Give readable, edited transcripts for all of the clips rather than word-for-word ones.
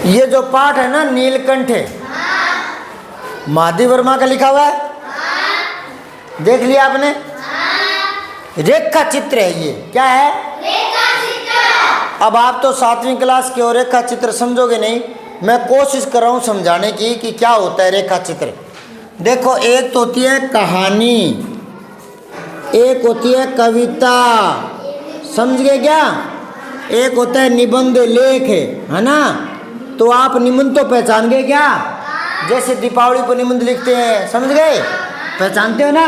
ये जो पाठ है ना नीलकंठ है, महादेव वर्मा का लिखा हुआ है, देख लिया आपने? रेखा चित्र है ये। क्या है? रेखा चित्र। अब आप तो 7वीं क्लास के हो, रेखा चित्र समझोगे नहीं। मैं कोशिश कर रहा हूँ समझाने की कि क्या होता है रेखा चित्र। देखो, एक तो होती है कहानी, एक होती है कविता, समझ गए क्या? एक होता है निबंध लेख, है ना? तो आप निबंध तो पहचान गए क्या? जैसे दीपावली पर निबंध लिखते हैं, समझ गए? पहचानते हो ना?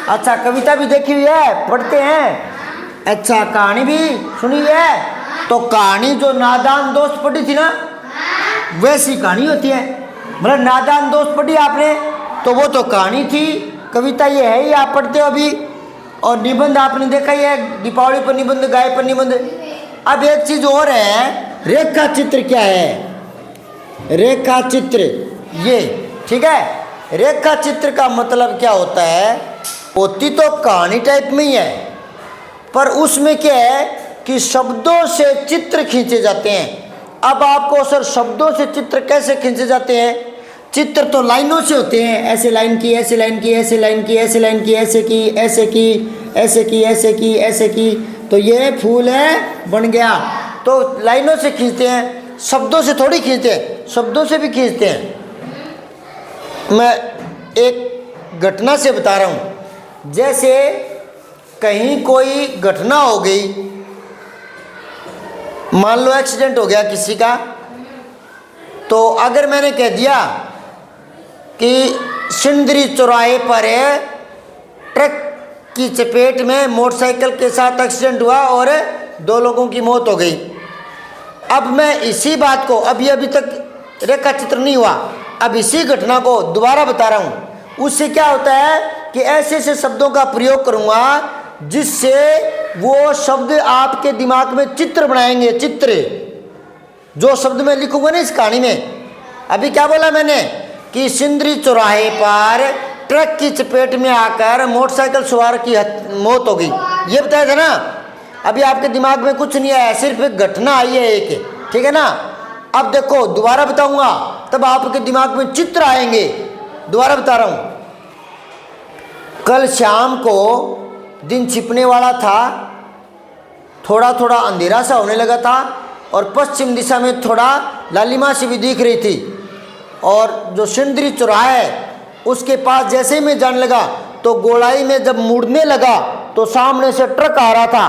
अच्छा, कविता भी देखी हुई है, पढ़ते हैं। अच्छा, कहानी भी सुनी है। तो कहानी जो नादान दोस्त पढ़ी थी ना, वैसी कहानी होती है। मतलब नादान दोस्त पढ़ी आपने, तो वो तो कहानी थी। कविता ये है ही आप पढ़ते हो अभी। और निबंध आपने देखा ही है, दीपावली पर निबंध, गाय पर निबंध। अब एक चीज और है, रेखा चित्र क्या है? रेखा चित्र ये, ठीक है? रेखा चित्र का मतलब क्या होता है? होती तो कहानी टाइप में ही है, पर उसमें क्या है कि शब्दों से चित्र खींचे जाते हैं। अब आपको सर शब्दों से चित्र कैसे खींचे जाते हैं? चित्र तो लाइनों से होते हैं, ऐसे लाइन की, ऐसे लाइन की, ऐसे लाइन की, ऐसे लाइन की, ऐसे की, ऐसे की, ऐसे की, ऐसे की, ऐसे की। तो ये फूल है, बन गया। तो लाइनों से खींचते हैं, शब्दों से थोड़ी खींचते हैं, शब्दों से भी खींचते हैं। मैं एक घटना से बता रहा हूँ। जैसे कहीं कोई घटना हो गई, मान लो एक्सीडेंट हो गया किसी का, तो अगर मैंने कह दिया कि सिंदरी चौराहे पर ट्रक की चपेट में मोटरसाइकिल के साथ एक्सीडेंट हुआ और 2 लोगों की मौत हो गई। अब मैं इसी बात को, अभी तक रेखा चित्र नहीं हुआ, अब इसी घटना को दोबारा बता रहा हूँ। उससे क्या होता है कि ऐसे ऐसे शब्दों का प्रयोग करूँगा जिससे वो शब्द आपके दिमाग में चित्र बनाएंगे। चित्र जो शब्द मैं लिखूंगा ना इस कहानी में, अभी क्या बोला मैंने कि सिंदरी चौराहे पर ट्रक की चपेट में आकर मोटरसाइकिल सवार की मौत हो गई, ये बताया था ना। अभी आपके दिमाग में कुछ नहीं आया, सिर्फ एक घटना आई है एक, ठीक है ना? अब देखो, दोबारा बताऊंगा तब आपके दिमाग में चित्र आएंगे। दोबारा बता रहा हूं। कल शाम को दिन छिपने वाला था, थोड़ा थोड़ा अंधेरा सा होने लगा था और पश्चिम दिशा में थोड़ा लालिमा सी भी दिख रही थी। और जो सिंदरी चौराहा है उसके पास जैसे ही मैं जाने लगा तो गोलाई में जब मुड़ने लगा तो सामने से ट्रक आ रहा था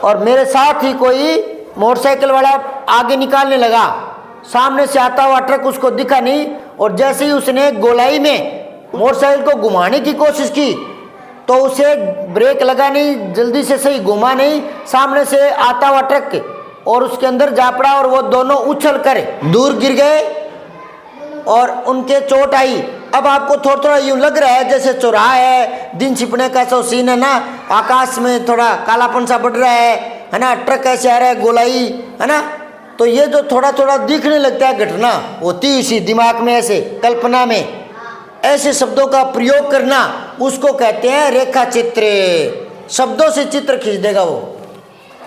और मेरे साथ ही कोई मोटरसाइकिल वाला आगे निकालने लगा। सामने से आता हुआ ट्रक उसको दिखा नहीं और जैसे ही उसने गोलाई में मोटरसाइकिल को घुमाने की कोशिश की तो उसे ब्रेक लगा नहीं, जल्दी से सही घुमा नहीं, सामने से आता हुआ ट्रक और उसके अंदर जा पड़ा और वो दोनों उछल कर दूर गिर गए और उनके चोट आई। अब आपको थोड़ा थोड़ा यूं लग रहा है जैसे चौराहा है, दिन छिपने का सो सीन है ना, आकाश में थोड़ा कालापन सा बढ़ रहा है ना, ट्रक ऐसे आ रहा है, गोलाई, है ना? तो ये जो थोड़ा थोड़ा दिखने लगता है घटना, होती इसी दिमाग में, ऐसे कल्पना में ऐसे शब्दों का प्रयोग करना, उसको कहते हैं रेखा चित्र। शब्दों से चित्र खींच देगा वो,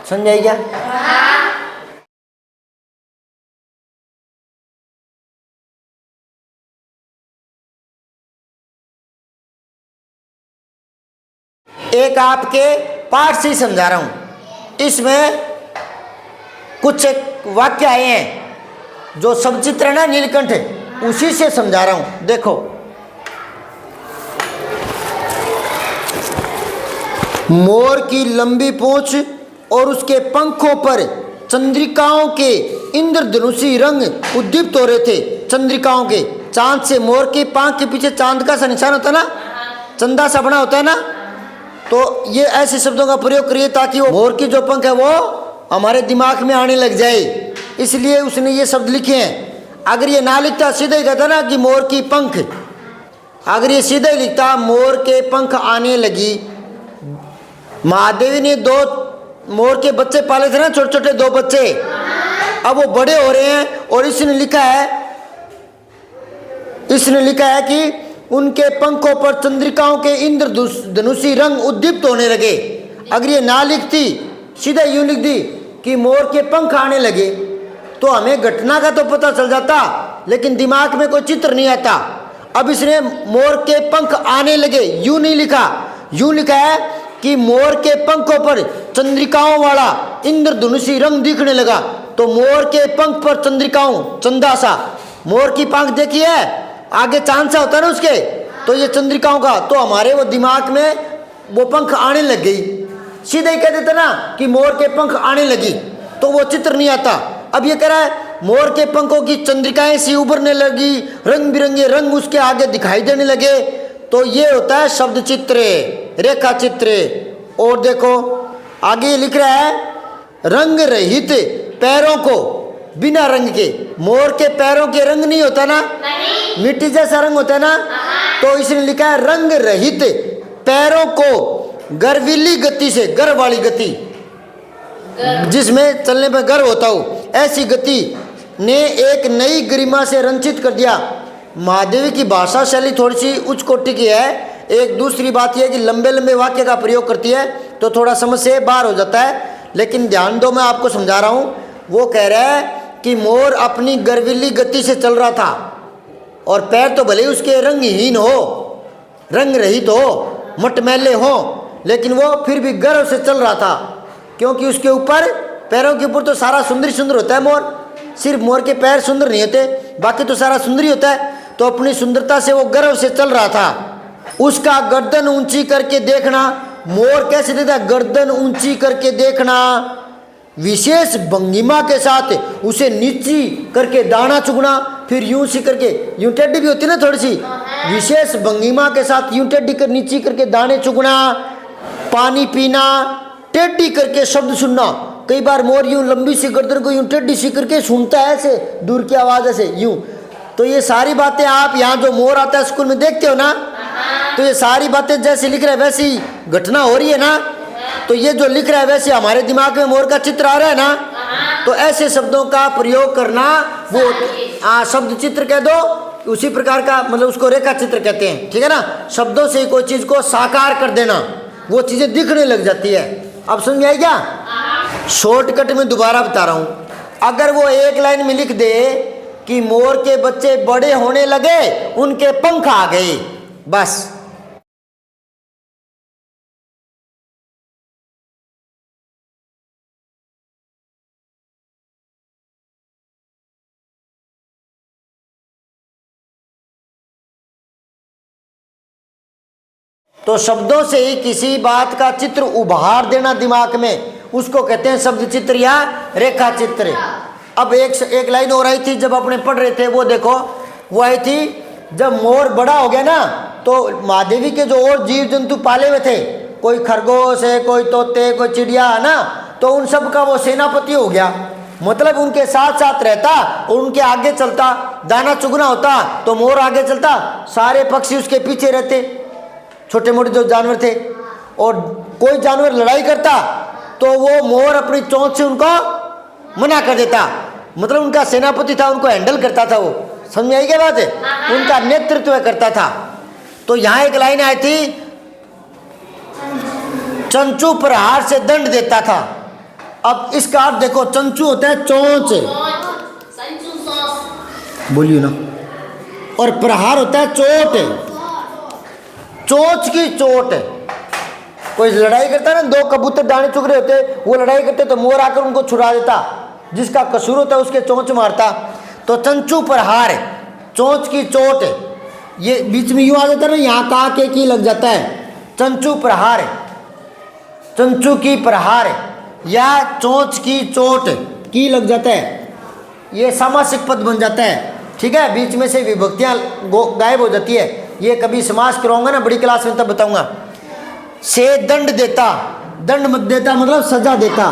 समझाई क्या? एक आपके पाठ से ही समझा रहा हूं। इसमें कुछ वाक्य आए हैं जो सब चित्र है ना नीलकंठ, उसी से समझा रहा हूं। देखो, मोर की लंबी पूंछ और उसके पंखों पर चंद्रिकाओं के इंद्रधनुषी रंग उद्दीप्त हो रहे थे। चंद्रिकाओं के, चांद से मोर के पंख के पीछे चांद का सा निशान होता है ना, चंदा सा बना होता है ना। तो ये ऐसे शब्दों का प्रयोग करिए ताकि वो मोर की जो पंख है वो हमारे दिमाग में आने लग जाए, इसलिए उसने ये शब्द लिखे हैं। अगर ये ना लिखता, सीधे ही कहता ना कि मोर की पंख, अगर ये सीधे ही लिखता मोर के पंख आने लगी। महादेवी ने 2 मोर के बच्चे पाले थे ना, छोटे छोटे 2 बच्चे, अब वो बड़े हो रहे हैं और इसने लिखा है कि उनके पंखों पर चंद्रिकाओं के इंद्रधनुषी रंग उद्दीप्त होने लगे। अगर ये ना लिखती, सीधा यूं लिख दी कि मोर के पंख आने लगे, तो हमें घटना का तो पता चल जाता, लेकिन दिमाग में कोई चित्र नहीं आता। अब इसने मोर के पंख आने लगे, यूं नहीं लिखा, यूं लिखा है कि मोर के पंखों पर चंद्रिकाओं वाला इंद्रधनुषी रंग दिखने लगा। तो मोर के पंख पर चंद्रिकाओं, चंदा सा, मोर की पंख देखी है, आगे चांद सा होता है ना उसके, तो ये चंद्रिकाओं का, तो हमारे वो दिमाग में वो पंख आने लग गई। सीधे ही कह देते ना कि मोर के पंख आने लगी, तो वो चित्र नहीं आता। अब ये कह रहा है मोर के पंखों की चंद्रिकाएं सी उभरने लगी, रंग बिरंगे रंग उसके आगे दिखाई देने लगे, तो ये होता है शब्द चित्र, रेखा चित्र। और देखो आगे लिख रहा है रंग रहित पैरों को, बिना रंग के, मोर के पैरों के रंग नहीं होता ना, मिट्टी जैसा रंग होता है ना, तो इसने लिखा है रंग रहित पैरों को गर्वीली गति से, गर्व वाली गति जिसमें चलने पर गर्व होता हो, ऐसी गति ने एक नई गरिमा से रंचित कर दिया। महादेवी की भाषा शैली थोड़ी सी उच्च कोटि की है। एक दूसरी बात यह है कि लंबे लंबे वाक्य का प्रयोग करती है तो थोड़ा समझ से बाहर हो जाता है, लेकिन ध्यान दो मैं आपको समझा रहा हूँ। वो कह रहा है कि मोर अपनी गर्वीली गति से चल रहा था और पैर तो भले उसके रंगहीन हो, रंग रहित हो, मटमैले हो, लेकिन वो फिर भी गर्व से चल रहा था, क्योंकि उसके ऊपर, पैरों के ऊपर तो सारा सुंदर सुंदर होता है मोर, सिर्फ मोर के पैर सुंदर नहीं होते, बाकी तो सारा सुंदर ही होता है। तो अपनी सुंदरता से वो गर्व से चल रहा था। उसका गर्दन ऊंची करके देखना, मोर कैसे देता है, गर्दन ऊंची करके देखना, विशेष भंगिमा के साथ उसे नीची करके दाना चुगना, फिर यूं सी करके, यूं टेढ़ी भी होती है ना थोड़ी सी, विशेष भंगिमा के साथ यूं टेढ़ी कर नीची करके दाने चुगना, पानी पीना, टेढ़ी करके शब्द सुनना। कई बार मोर यूं लंबी सी गर्दन को यूं टेढ़ी सी करके सुनता है ऐसे, दूर की आवाज ऐसे यूं। तो ये सारी बातें आप यहाँ जो मोर आता है स्कूल में देखते हो ना, तो ये सारी बातें जैसे लिख रहा है वैसी घटना हो रही है ना, तो ये जो लिख रहा है वैसे हमारे दिमाग में मोर का चित्र आ रहा है ना, तो ऐसे शब्दों का प्रयोग करना, वो शब्द चित्र कह दो, उसी प्रकार का, मतलब उसको रेखा चित्र कहते हैं, ठीक है ना। शब्दों से कोई चीज को साकार कर देना, वो चीजें दिखने लग जाती है। अब समझ में आई क्या? शॉर्टकट में दोबारा बता रहा हूं। अगर वो एक लाइन में लिख दे कि मोर के बच्चे बड़े होने लगे, उनके पंख आ गए, बस। तो शब्दों से ही किसी बात का चित्र उभार देना दिमाग में, उसको कहते हैं शब्द चित्र या रेखा चित्र। अब एक लाइन और आई थी जब अपने पढ़ रहे थे, वो देखो, वो आई थी जब मोर बड़ा हो गया ना, तो महादेवी के जो और जीव जंतु पाले हुए थे, कोई खरगोश है, कोई तोते, कोई चिड़िया है ना, तो उन सब का वो सेनापति हो गया। मतलब उनके साथ साथ रहता और उनके आगे चलता, दाना चुगना होता तो मोर आगे चलता, सारे पक्षी उसके पीछे रहते, छोटे मोटे जो जानवर थे। और कोई जानवर लड़ाई करता तो वो मोर अपनी चोंच से उनको मना कर देता, मतलब उनका सेनापति था, उनको हैंडल करता था वो। समझ में आई क्या बात है? उनका नेतृत्व करता था। तो यहाँ एक लाइन आई थी, चंचू प्रहार से दंड देता था। अब इसका अर्थ देखो, चंचू होता है चोंच, बोलिए ना, और प्रहार होता है चोट, चोंच की चोट। कोई लड़ाई करता है ना, दो कबूतर दाने चुग रहे होते, वो लड़ाई करते तो मोर आकर उनको छुड़ा देता, जिसका कसूर होता है उसके चोंच मारता। तो चंचू प्रहार, चोंच की चोट, ये बीच में यूं आ जाता है ना, यहाँ का के की लग जाता है, चंचू प्रहार, चंचू की प्रहार या चोंच की चोट की लग जाता है, ये सामासिक पद बन जाता है, ठीक है। बीच में से विभक्तियां गायब हो जाती है। ये कभी समास कराऊंगा ना बड़ी क्लास में तब बताऊंगा। से दंड देता, दंड मत देता मतलब सजा देता,